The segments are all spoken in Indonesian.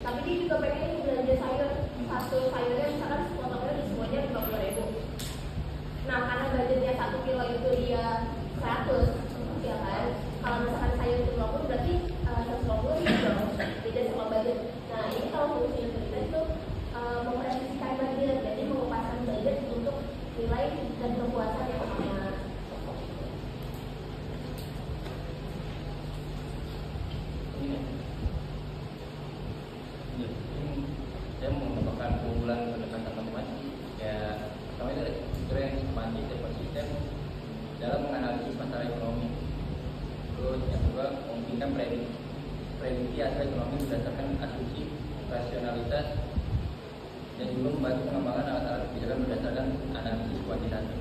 Tapi dia juga pengen belanja sayur, satu sayurnya misalkan potongnya semuanya 50.000. Nah karena budgetnya 1 kilo itu dia 100, ya kan? Kalau misalkan sayur itu 20 berarti 120 dong, beda sama budget. Nah ini kalau fungsi utilitas itu memprediksikan budget, jadi mengupaskan budget untuk nilai dan kepuasan yang sama. Saya mau menambahkan keunggulan pendekatan matematik. Ya, pertama itu struktur yang sistematis dan konsisten dalam menganalisis masalah ekonomi. Terus yang kedua, memungkinkan prediksi hasil ekonomi berdasarkan asumsi rasionalitas dan juga membantu pengembangan alat-alat kebijakan berdasarkan analisis kuantitatif.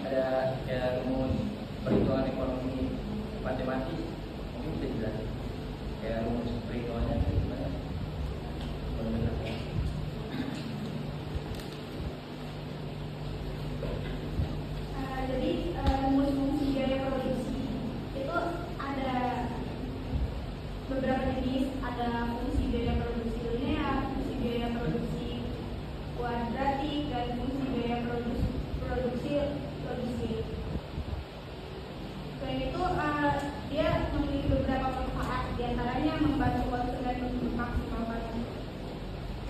Ada rumus perhitungan ekonomi matematis, mungkin bisa dijelaskan kayak rumus perhitungannya gimana? Jadi rumus fungsi biaya produksi itu ada beberapa jenis, ada fungsi biaya produksi linear, fungsi biaya produksi kuadratik, dan fungsi biaya produksi logistik. Selain itu dia memiliki beberapa manfaat, diantaranya membantu konsumen untuk memaksimalkan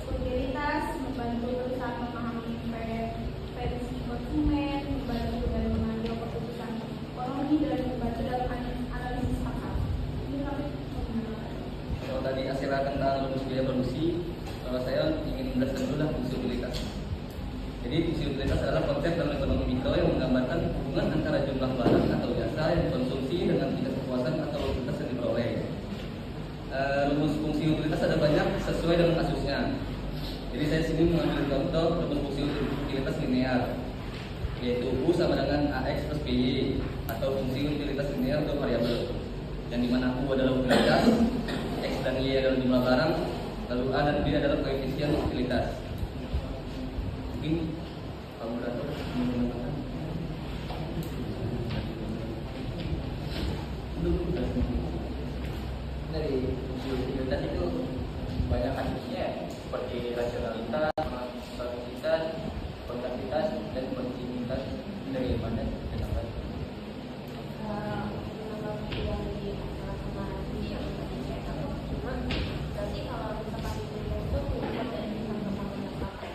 utilitas, membantu perusahaan memahami preferensi konsumen, membantu dalam mengambil keputusan ekonomi, dan membantu dalam analisis pasar. Ini kami kalau tadi Asira tentang rumus biaya produksi, kalau saya ingin menjelaskan dulu lah fungsi utilitas. Jadi fungsi utilitas adalah konsep dalam ekonomi mikro yang menggambarkan hubungan antara jumlah barang atau jasa yang dikonsumsi dengan tingkat kepuasan atau utilitas yang diperoleh. Rumus fungsi utilitas ada banyak sesuai dengan kasusnya. Jadi saya sini mengambil contoh rumus fungsi utilitas linear, yaitu U sama dengan AX plus BY, atau fungsi utilitas linear untuk variabel, yang dimana U adalah utilitas, X dan Y adalah jumlah barang, lalu A dan B adalah koefisien utilitas. Mungkin kalkulator menggunakan dari fungsi utilitas itu banyak kasusnya seperti rasionalitas, produktivitas, kontaktivitas, dan kontinuitas. Dari mana kita dapat? yang di kemarin ini yang tadi saya tahu, cuma berarti kalau misalkan utilitas itu bukan dari teman-teman pakai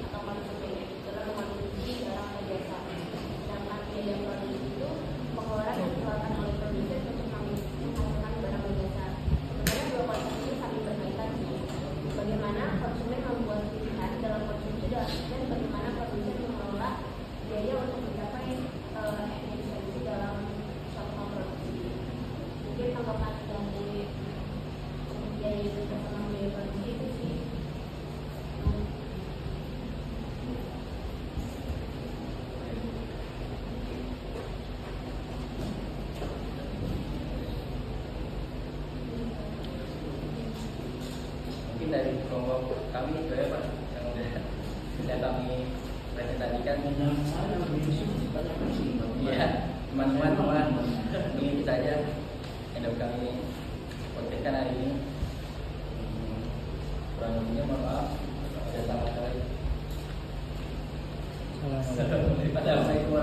atau konsumen, dalam mengonsumsi barang atau jasa. Sedangkan biaya produksi itu pengeluaran yang dikeluarkan oleh produsen untuk menghasilkan barang dan jasa. Sebenarnya dua konsep ini saling berkaitan sih. Bagaimana konsumen membuat pilihan dalam konsumsi dan bagaimana produsen mengelola biaya untuk mencapai efisiensi dalam suatu produksi. Mungkin tanggapan dari biaya bersama biaya produksi itu sih. Mungkin dari kelompok kami itu ya Pak, yang sudah kami presentasikan. Iya, teman-teman mungkin itu saja yang dapat kami podcastkan hari ini. Kurang lebihnya mohon maaf, ada salah sekali. Assalamualaikum warahmatullahi wabarakatuh.